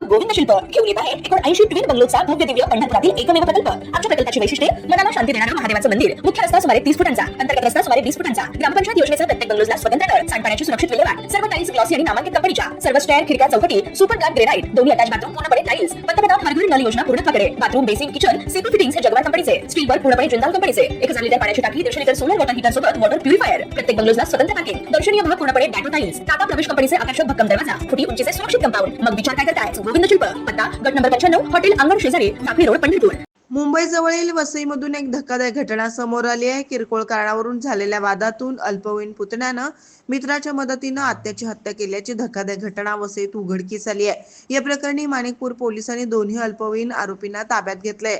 गोविंद शिल्प घेऊन येत आहे 80 ट्विन बंगलोचा भव्य दिव्य पंढरपुरातील एकमेव प्रकल्प। आमच्या प्रकल्पाची वैशिष्ट्ये मनाला शांती देणारं महादेवाचं मंदिर, मुख्य रस्ता सुमारे 30 फुटांचा, अंतर्गत रस्ता सुमारे 20 फुटांचा, ग्रामपंचायत योजनेचा प्रत्येक बंगलोजला स्वतंत्र नळ, सांडपाण्याची सुरक्षित विल्हेवाट, सर्व टाइल्स ग्लॉसी आणि नामांकित कंपनीच्या, सर्व स्टेअर, खिडक्या, चौकटी सुपर ग्लास ग्रेनाइट, दोन्ही अटॅच बाथरूम पूर्णपणे टाइल्स, पंतप्रधान हर घर नल योजना पूर्णत्वाकडे, bathroom, basin, kitchen, CP fittings हे जगवार कंपनीचे, स्टील वर्क पूर्णपणे जिंदाल कंपनीचे, 1000 लिटर पाण्याची टाकी, 150 लिटर सोलर वॉटर हीटर सोबत वॉटर प्युरिफायर, प्रत्येक बंगलोजला स्वतंत्र पार्किंग, दर्शनीय भाग पूर्णपणे डॅटो टाइल्स, टाटा प्रवेश कंपनीचे आकर्षक भक्कम दरवाजा, फुटी उंचीचे सुरक्षित कंपाऊंड। मग विचार काय करताय? गोविंद शिल्प, पत्ता गट नंबर 95, हॉटेल अंगण शेजारी, साखळी रोड, पंढरपूर। मुंबई जवळील वसईमधून एक धक्कादायक घटना समोर आली आहे। किरकोळ कारणावरून झालेल्या वादातून अल्पवयीन पुतण्यानं मित्राच्या मदतीनं आत्याची हत्या केल्याची धक्कादायक घटना वसईत उघडकीस आली आहे। या प्रकरणी माणिकपूर पोलिसांनी दोन्ही अल्पवयीन आरोपींना ताब्यात घेतलंय।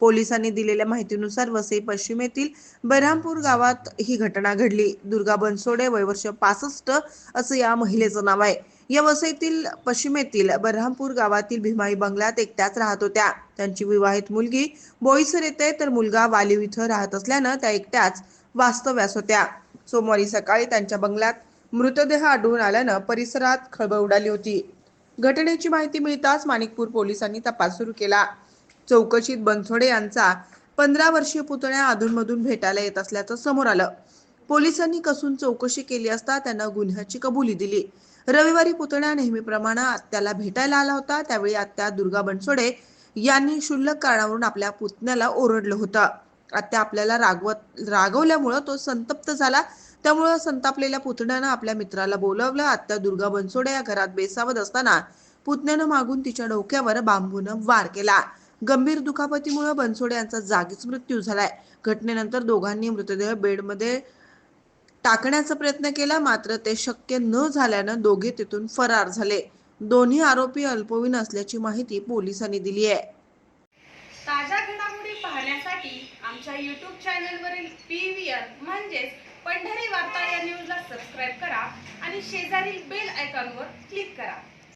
पोलिसांनी दिलेल्या माहितीनुसार वसई पश्चिमेतील बऱ्हामपूर गावात ही घटना घडली। दुर्गा बनसोडे, वय वर्ष 65 असं या महिलेचं नाव आहे। या वसईतील पश्चिमेतील बऱ्हामपूर गावातील भीमाई बंगल्यात एकट्याच राहत होत्या। त्यांची विवाहित मुलगी बोईसर येथे तर मुलगा वालीव इथं राहत असल्यानं त्या एकट्याच वास्तव्यास होत्या। सोमवारी सकाळी त्यांच्या बंगल्यात मृतदेह आढळून आल्यानं परिसरात खळबळ उडाली होती। घटनेची माहिती मिळताच माणिकपूर पोलिसांनी तपास सुरू केला। चौकशीत बनसोडे यांचा 15 वर्षीय पुतण्या अधूनमधून भेटायला येत असल्याचं समोर आलं। पोलिसांनी कसून चौकशी केली असता त्यानं गुन्ह्याची कबुली दिली। रविवारी पुतण्या नेहमीप्रमाणे आत्याला भेटायला आला होता। त्यावेळी आत्या दुर्गा बनसोडे यांनी क्षुल्लक कारणावरून आपल्या पुतण्याला ओरडलं होतं। आत्या आपल्याला रागवल्यामुळे तो संतप्त झाला। त्यामुळे संतापलेल्या पुतण्यानं आपल्या मित्राला बोलावलं। आत्या दुर्गा बनसोडे या घरात बेसावत असताना पुतण्यानं मागून तिच्या डोक्यावर बांबूनं वार केला। गंभीर दुखापतीमुळे बनसोडे यांचा जागीच मृत्यू झालाय। घटनेनंतर दोघांनी मृतदेह बेडमध्ये टाकण्याचा प्रयत्न केला, मात्र ते शक्य न झाल्यानं दोघे तिथून फरार झाले। दोन्ही आरोपी अल्पवयीन असल्याची माहिती पोलिसांनी दिली आहे। ताज्या घडामोडी पाहण्यासाठी आमच्या YouTube चॅनलवरील PVR म्हणजेच पंढरी वार्ता या न्यूजला सबस्क्राईब करा आणि शेजारील बेल आयकॉनवर क्लिक करा।